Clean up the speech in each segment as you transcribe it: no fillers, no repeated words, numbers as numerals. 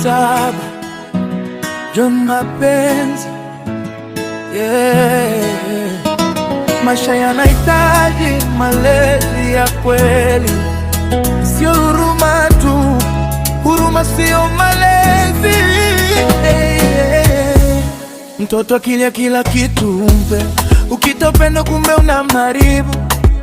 7 John Mapenzi, yeah. Maisha yanahitaji malezi ya kweli, sio huruma tu. Huruma sio malezi, Mtoto akilia kila kitu umpe, ukitopenda kumbe unamharibu.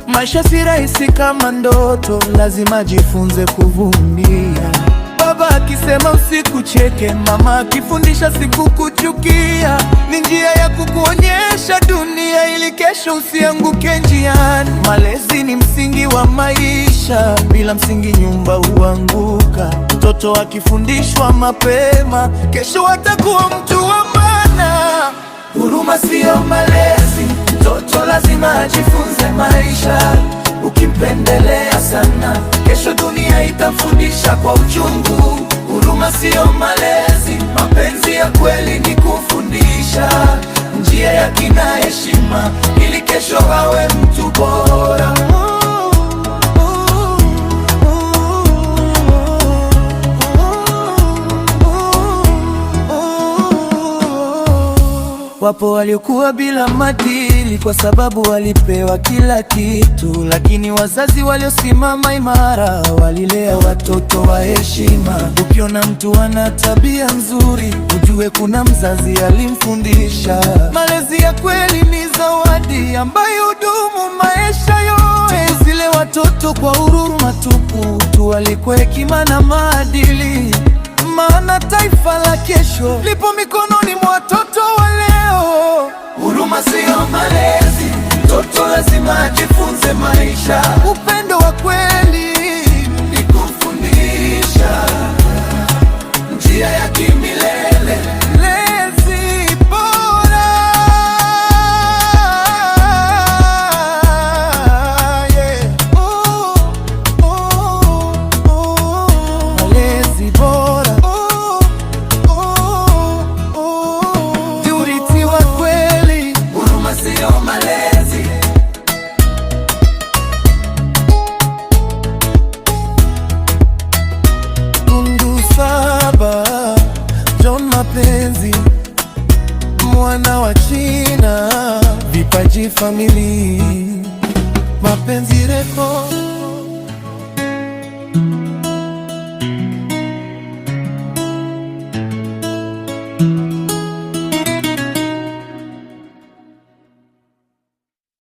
Maisha si rahisi kama ndoto, lazima jifunze kuvumilia. Baba akisema usikucheke, mama akifundisha sikukuchukia. Ni njia ya kukuonyesha dunia ili kesho usianguke njiani. Malezi ni msingi wa maisha, bila msingi nyumba huanguka. Mtoto akifundishwa mapema, kesho atakuwa mtu wa maana. Huruma sio malezi, mtoto lazima ajifunze maisha. Ukimpendelea sana, kesho dunia itamfundisha kwa uchungu. Huruma sio malezi, mapenzi ya kweli ni kufundisha njia ya kina, heshima, ili kesho awe mtu bora. Wapo waliokuwa bila maadili kwa sababu walipewa kila kitu, lakini wazazi waliosimama imara walilea watoto wa heshima. Ukiona mtu ana tabia nzuri, ujue kuna mzazi alimfundisha. Malezi ya kweli ni zawadi ambayo hudumu maisha yote. Zile watoto kwa huruma tupu, tuwalikwe hekima na maadili, maana taifa la kesho lipo mikononi mwa watoto wa leo. Huruma sio malezi, mtoto lazima ajifunze maisha. Upendo wa kweli ni kufundisha njia ya kimilele. Lezi bora, yeah. Malezi bora, urithi wa kweli. Huruma sio malezi. Tundu 7 John Mapenzi, mwana wa China, Vipaji Family, Mapenzi Record.